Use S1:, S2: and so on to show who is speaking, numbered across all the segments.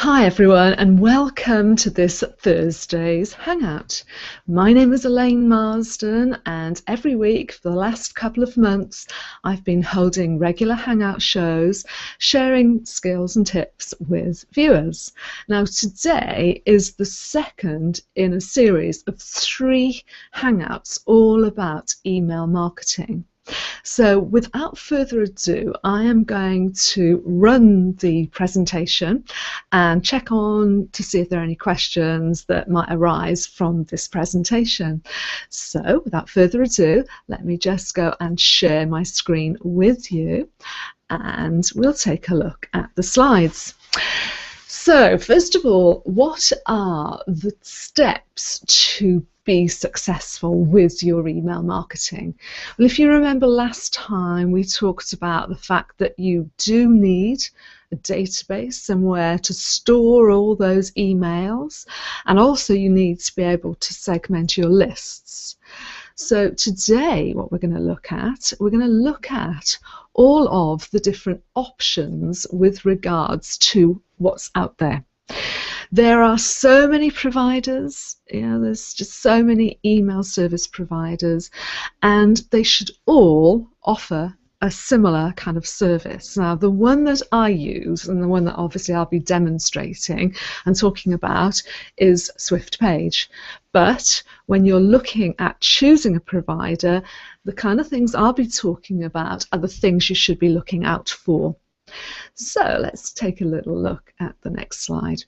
S1: Hi everyone, and welcome to this Thursday's Hangout. My name is Elene Marsden, and every week for the last couple of months I've been holding regular Hangout shows, sharing skills and tips with viewers. Now today is the second in a series of 3 Hangouts all about email marketing. So without further ado, I am going to run the presentation and check on to see if there are any questions that might arise from this presentation. So without further ado, let me just go and share my screen with you and we'll take a look at the slides. So first of all, what are the steps to be successful with your email marketing? Well, if you remember last time we talked about the fact that you do need a database somewhere to store all those emails, and also you need to be able to segment your lists. So today what we're going to look at all of the different options with regards to what's out there. There are so many providers, there's just so many email service providers, and they should all offer a similar kind of service. Now, the one that I use, and the one that obviously I'll be demonstrating and talking about, is SwiftPage. But when you're looking at choosing a provider, the kind of things I'll be talking about are the things you should be looking out for. So let's take a little look at the next slide.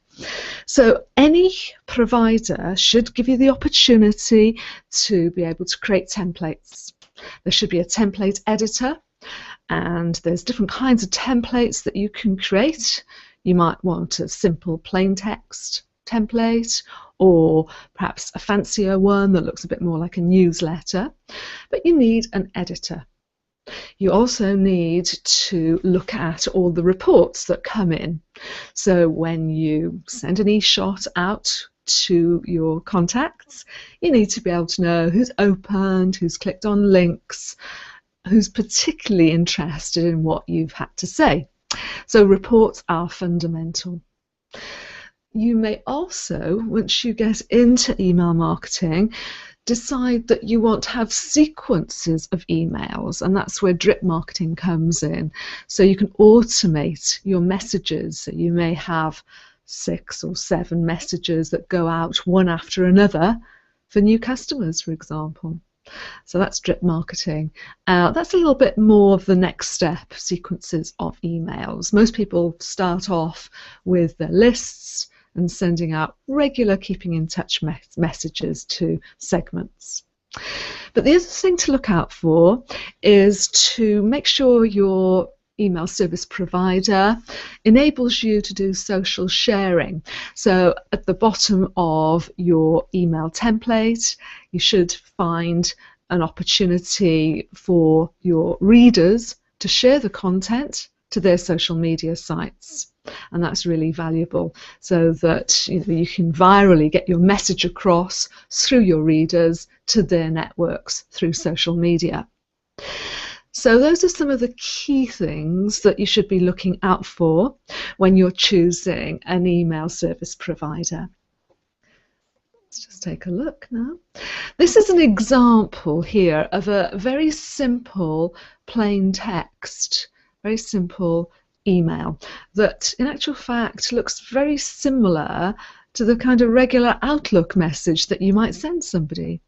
S1: So any provider should give you the opportunity to be able to create templates. There should be a template editor, and there's different kinds of templates that you can create. You might want a simple plain text template, or perhaps a fancier one that looks a bit more like a newsletter, but you need an editor. You also need to look at all the reports that come in. So when you send an e-shot out to your contacts, you need to be able to know who's opened, who's clicked on links, who's particularly interested in what you've had to say. So reports are fundamental. You may also, once you get into email marketing, decide that you want to have sequences of emails, and that's where drip marketing comes in. So you can automate your messages. So you may have 6 or 7 messages that go out one after another for new customers, for example. So that's drip marketing. That's a little bit more of the next step, sequences of emails. Most people start off with their lists and sending out regular keeping in touch messages to segments. But the other thing to look out for is to make sure your email service provider enables you to do social sharing. So at the bottom of your email template, you should find an opportunity for your readers to share the content to their social media sites. And that's really valuable, so that you can virally get your message across through your readers to their networks through social media. So those are some of the key things that you should be looking out for when you're choosing an email service provider. Let's just take a look now. This is an example here of a very simple plain text, very simple email that in actual fact looks very similar to the kind of regular Outlook message that you might send somebody.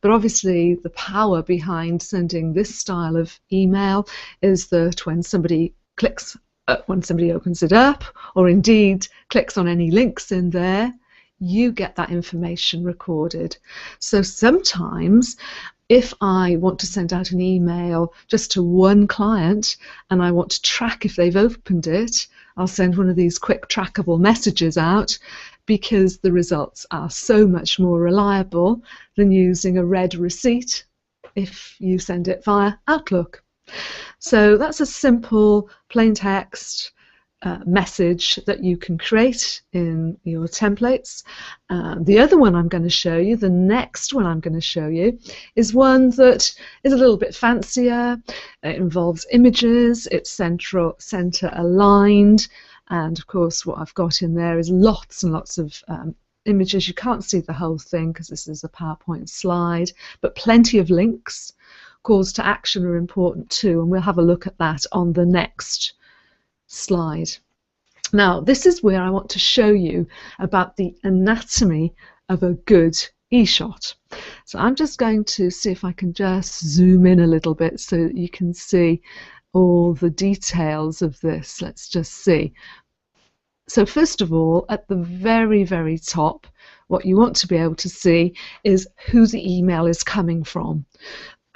S1: But obviously the power behind sending this style of email is that when somebody opens it up, or indeed clicks on any links in there, you get that information recorded. So sometimes if I want to send out an email just to one client and I want to track if they've opened it, I'll send one of these quick trackable messages out, because the results are so much more reliable than using a red receipt if you send it via Outlook. So that's a simple plain text message that you can create in your templates. The other one I'm going to show you, the next one I'm going to show you, is one that is a little bit fancier. It involves images, it's center aligned, And of course what I've got in there is lots and lots of images. You can't see the whole thing because this is a PowerPoint slide, but plenty of links. Calls to action are important too, and we'll have a look at that on the next slide. Now, this is where I want to show you about the anatomy of a good e-shot. So I'm just going to see if I can just zoom in a little bit so that you can see all the details of this. Let's just see. So first of all, at the very, very top, what you want to be able to see is who the email is coming from.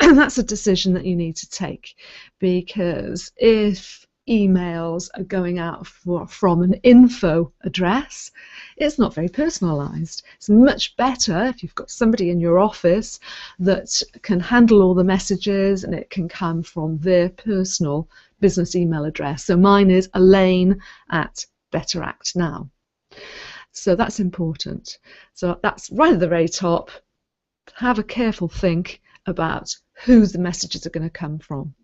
S1: And that's a decision that you need to take, because if emails are going out from an info address, it's not very personalized. It's much better if you've got somebody in your office that can handle all the messages and it can come from their personal business email address. So mine is Elene at Better Act Now. So that's important. So that's right at the very top. Have a careful think about who the messages are going to come from.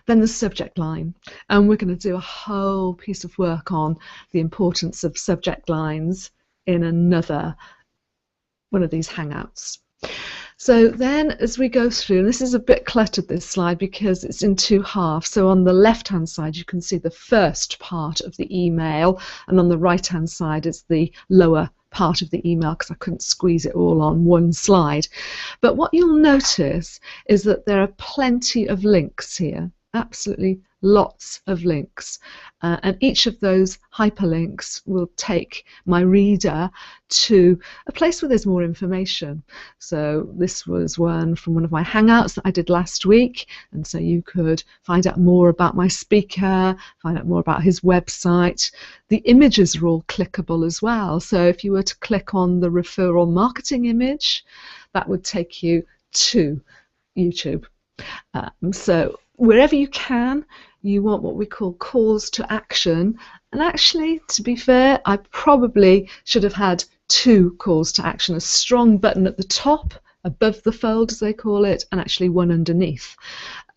S1: Then the subject line, and we're going to do a whole piece of work on the importance of subject lines in another one of these Hangouts. So then as we go through, and this is a bit cluttered, this slide, because it's in two halves. So on the left hand side you can see the first part of the email, and on the right hand side is the lower part of the email, because I couldn't squeeze it all on one slide. But what you'll notice is that there are plenty of links here, absolutely lots of links, and each of those hyperlinks will take my reader to a place where there's more information. So this was one from one of my Hangouts that I did last week, and so you could find out more about my speaker, find out more about his website. The images are all clickable as well, so if you were to click on the referral marketing image, that would take you to YouTube. So wherever you can, you want what we call calls to action. And actually, to be fair, I probably should have had two calls to action: a strong button at the top, above the fold as they call it, and actually one underneath,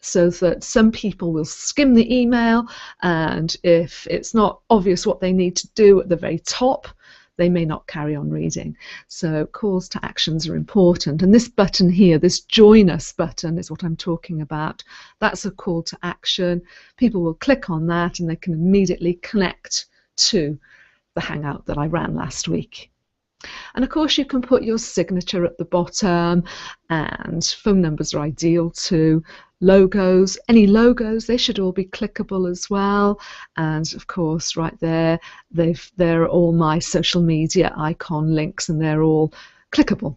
S1: so that some people will skim the email, and if it's not obvious what they need to do at the very top, they may not carry on reading. So calls to actions are important. And this button here, this join us button, is what I'm talking about. That's a call to action. People will click on that and they can immediately connect to the Hangout that I ran last week. And of course you can put your signature at the bottom, and phone numbers are ideal too. Logos, any logos, they should all be clickable as well. And of course right there, they're all my social media icon links, and they're all clickable.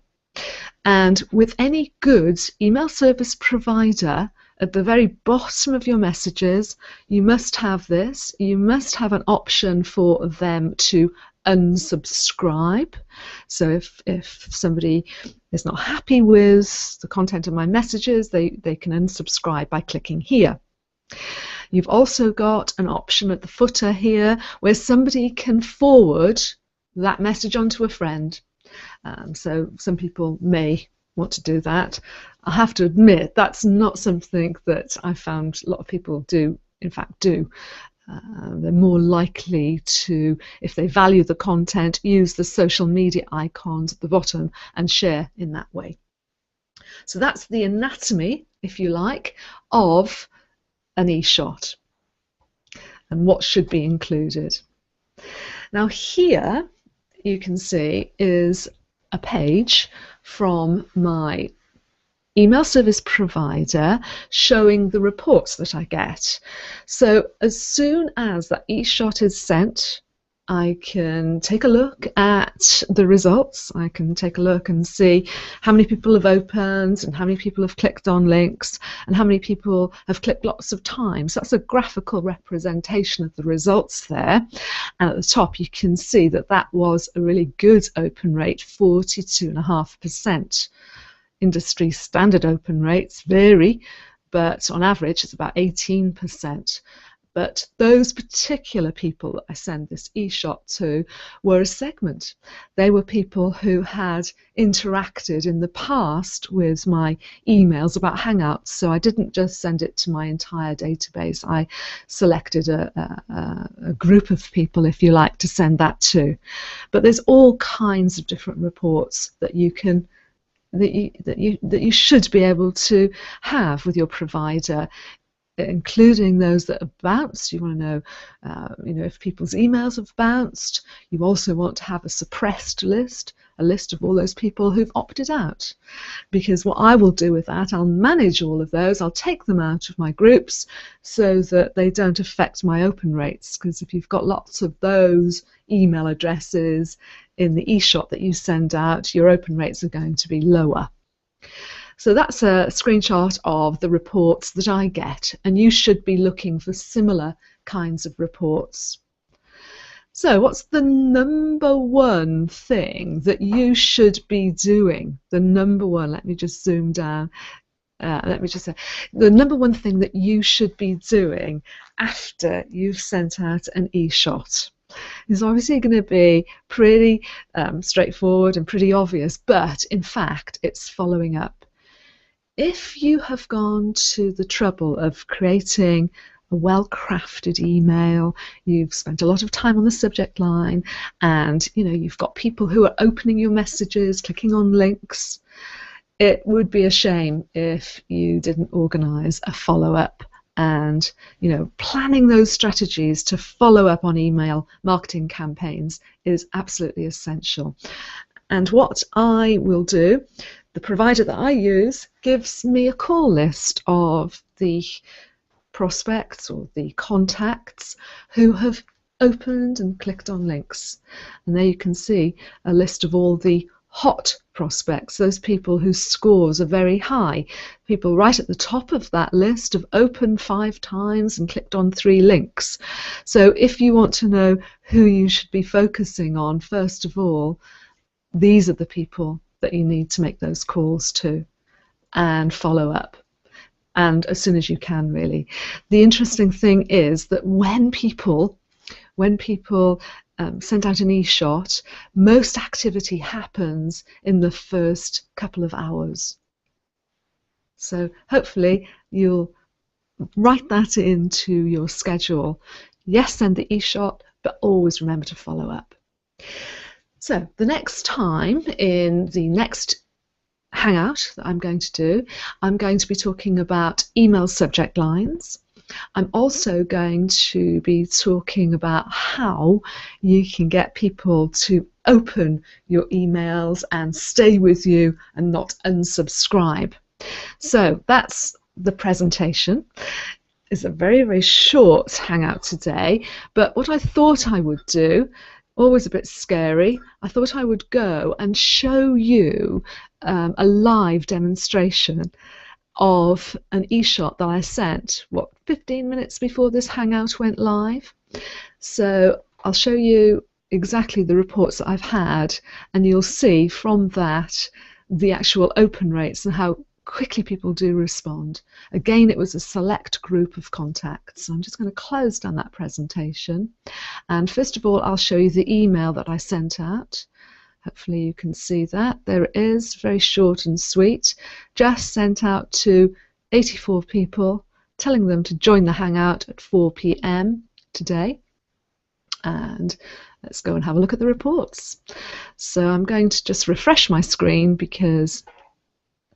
S1: And with any good email service provider, at the very bottom of your messages, you must have this. You must have an option for them to unsubscribe. So if somebody is not happy with the content of my messages, they can unsubscribe by clicking here. You've also got an option at the footer here where somebody can forward that message onto a friend. So some people may want to do that. I have to admit that's not something that I found a lot of people do, in fact do. They're more likely to, if they value the content, use the social media icons at the bottom and share in that way. So that's the anatomy, if you like, of an e-shot and what should be included. Now here you can see is a page from my email service provider showing the reports that I get. So as soon as that e-shot is sent, I can take a look at the results. I can take a look and see how many people have opened and how many people have clicked on links and how many people have clicked lots of times. That's a graphical representation of the results there. And at the top you can see that that was a really good open rate, 42.5%. Industry standard open rates vary, but on average it's about 18%. But those particular people that I send this e-shot to were a segment. They were people who had interacted in the past with my emails about Hangouts. So I didn't just send it to my entire database. I selected a group of people, if you like, to send that to. But there's all kinds of different reports that you can that you should be able to have with your provider, including those that have bounced. You want to know, if people's emails have bounced. You also want to have a suppressed list, a list of all those people who've opted out. Because what I will do with that, I'll manage all of those. I'll take them out of my groups so that they don't affect my open rates. Because if you've got lots of those email addresses in the e-shot that you send out, your open rates are going to be lower. So that's a screenshot of the reports that I get, and you should be looking for similar kinds of reports. So what's the number one thing that you should be doing? The number one, let me just zoom down. Let me just say, the number one thing that you should be doing after you've sent out an e-shot is obviously going to be pretty straightforward and pretty obvious, but in fact it's following up. If you have gone to the trouble of creating a well-crafted email, you've spent a lot of time on the subject line, and you've got people who are opening your messages, clicking on links, it would be a shame if you didn't organise a follow-up. And planning those strategies to follow up on email marketing campaigns is absolutely essential. And what I will do, the provider that I use gives me a call list of the prospects or the contacts who have opened and clicked on links. And there you can see a list of all the hot prospects, those people whose scores are very high. People right at the top of that list have opened 5 times and clicked on 3 links. So if you want to know who you should be focusing on, first of all, these are the people that you need to make those calls to and follow up, and as soon as you can, really. The interesting thing is that when people send out an e-shot, most activity happens in the first couple of hours. So hopefully you'll write that into your schedule. Yes, send the e-shot, but always remember to follow up. So the next time, in the next Hangout that I'm going to do, I'm going to be talking about email subject lines. I'm also going to be talking about how you can get people to open your emails and stay with you and not unsubscribe. So that's the presentation. It's a very, very short Hangout today, but what I thought I would do, always a bit scary, I thought I would go and show you a live demonstration of an e-shot that I sent, 15 minutes before this Hangout went live. So I'll show you exactly the reports that I've had, and you'll see from that the actual open rates and how quickly people do respond. Again, it was a select group of contacts. So I'm just going to close down that presentation, and first of all I'll show you the email that I sent out. Hopefully you can see that. There it is, very short and sweet. Just sent out to 84 people, telling them to join the Hangout at 4 p.m. today. And let's go and have a look at the reports. So I'm going to just refresh my screen because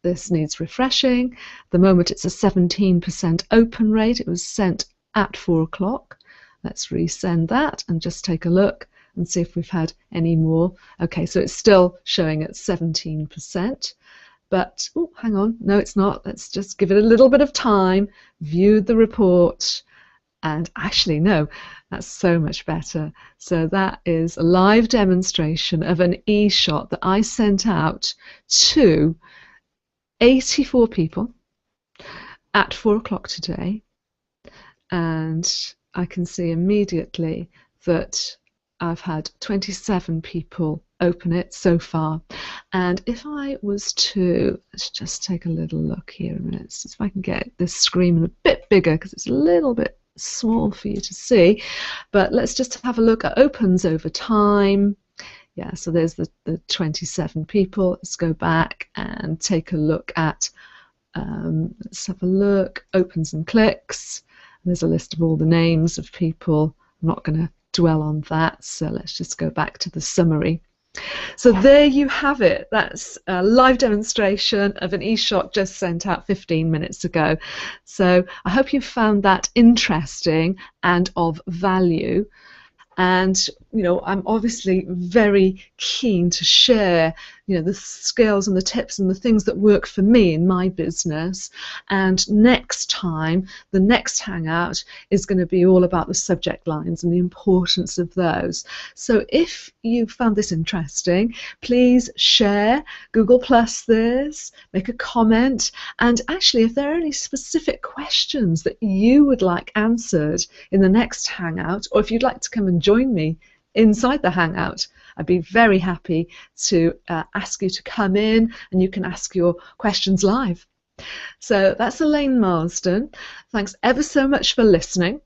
S1: this needs refreshing. At the moment it's a 17% open rate. It was sent at 4 o'clock. Let's resend that and just take a look and see if we've had any more. Okay, so it's still showing at 17%, but oh, hang on, no it's not. Let's just give it a little bit of time, view the report, and actually no, that's so much better. So that is a live demonstration of an e-shot that I sent out to 84 people at 4 o'clock today, and I can see immediately that I've had 27 people open it so far. And if I was to, let's just take a little look here a minute, see if I can get this screen a bit bigger because it's a little bit small for you to see, but let's just have a look at opens over time. Yeah, so there's the 27 people. Let's go back and take a look at, let's have a look, opens and clicks. There's a list of all the names of people. I'm not going to dwell on that, so let's just go back to the summary. So there you have it. That's a live demonstration of an e-shot just sent out 15 minutes ago. So I hope you found that interesting and of value. And, you know, I'm obviously very keen to share, you know, the skills and the tips and the things that work for me in my business. And next time, the next Hangout is going to be all about the subject lines and the importance of those. So if you found this interesting, please share, Google Plus this, make a comment. And actually, if there are any specific questions that you would like answered in the next Hangout, or if you'd like to come and join me inside the Hangout, I'd be very happy to ask you to come in, and you can ask your questions live. So that's Elene Marsden. Thanks ever so much for listening,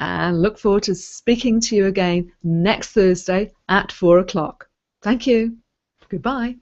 S1: and look forward to speaking to you again next Thursday at 4 o'clock. Thank you. Goodbye.